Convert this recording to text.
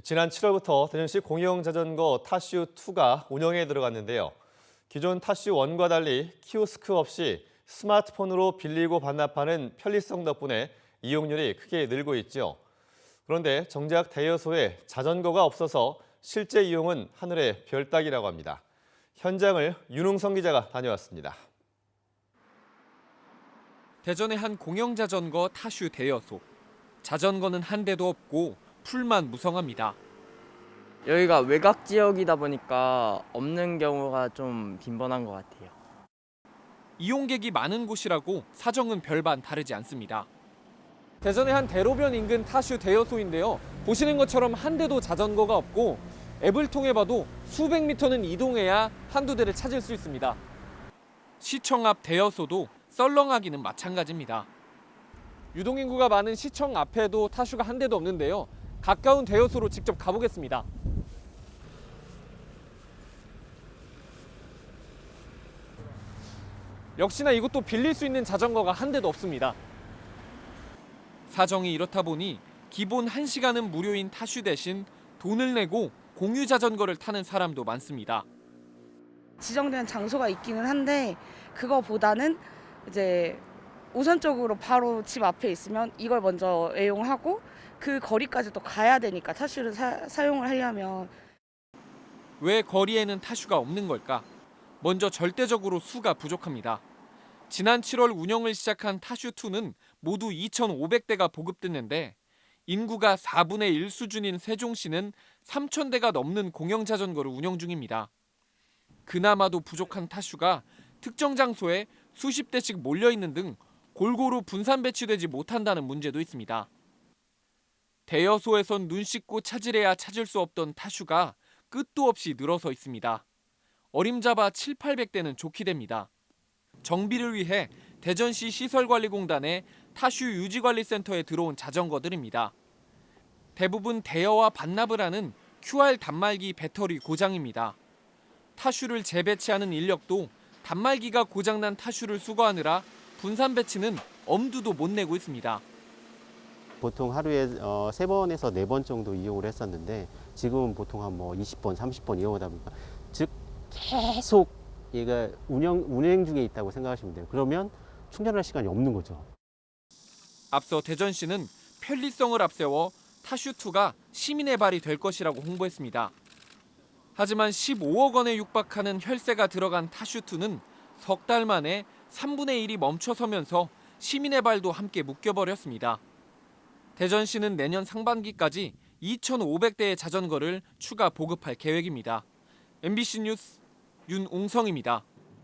지난 7월부터 대전시 공영자전거 타슈2가 운영에 들어갔는데요. 기존 타슈1과 달리 키오스크 없이 스마트폰으로 빌리고 반납하는 편리성 덕분에 이용률이 크게 늘고 있죠. 그런데 정작 대여소에 자전거가 없어서 실제 이용은 하늘의 별 따기라고 합니다. 현장을 윤웅성 기자가 다녀왔습니다. 대전의 한 공영자전거 타슈 대여소. 자전거는 한 대도 없고 풀만 무성합니다. 여기가 외곽 지역이다 보니까 없는 경우가 좀 빈번한 것 같아요. 이용객이 많은 곳이라고 사정은 별반 다르지 않습니다. 대전의 한 대로변 인근 타슈 대여소인데요. 보시는 것처럼 한 대도 자전거가 없고 앱을 통해 봐도 수백 미터는 이동해야 한두 대를 찾을 수 있습니다. 시청 앞 대여소도 썰렁하기는 마찬가지입니다. 유동인구가 많은 시청 앞에도 타슈가 한 대도 없는데요. 가까운 대여소로 직접 가보겠습니다. 역시나 이곳도 빌릴 수 있는 자전거가 한 대도 없습니다. 사정이 이렇다 보니 기본 1시간은 무료인 타슈 대신 돈을 내고 공유 자전거를 타는 사람도 많습니다. 지정된 장소가 있기는 한데 그거보다는 이제 우선적으로 바로 집 앞에 있으면 이걸 먼저 애용하고 그 거리까지 또 가야 되니까 타슈를 사용을 하려면. 왜 거리에는 타슈가 없는 걸까? 먼저 절대적으로 수가 부족합니다. 지난 7월 운영을 시작한 타슈2는 모두 2,500대가 보급됐는데 인구가 4분의 1 수준인 세종시는 3,000대가 넘는 공영자전거를 운영 중입니다. 그나마도 부족한 타슈가 특정 장소에 수십 대씩 몰려있는 등 골고루 분산 배치되지 못한다는 문제도 있습니다. 대여소에선 눈 씻고 찾으래야 찾을 수 없던 타슈가 끝도 없이 늘어서 있습니다. 어림잡아 7,800대는 좋게 됩니다. 정비를 위해 대전시 시설관리공단의 타슈 유지관리센터에 들어온 자전거들입니다. 대부분 대여와 반납을 하는 QR 단말기 배터리 고장입니다. 타슈를 재배치하는 인력도 단말기가 고장난 타슈를 수거하느라 분산 배치는 엄두도 못 내고 있습니다. 보통 하루에 3번에서 4번 정도 이용을 했었는데 지금은 보통 한 20번, 30번 이용하다 보니까 즉 계속 얘가 운행 중에 있다고 생각하시면 돼요. 그러면 충전할 시간이 없는 거죠. 앞서 대전시는 편리성을 앞세워 타슈2가 시민의 발이 될 것이라고 홍보했습니다. 하지만 15억 원에 육박하는 혈세가 들어간 타슈2는 석 달 만에 3분의 1이 멈춰서면서 시민의 발도 함께 묶여버렸습니다. 대전시는 내년 상반기까지 2,500대의 자전거를 추가 보급할 계획입니다. MBC 뉴스 윤웅성입니다.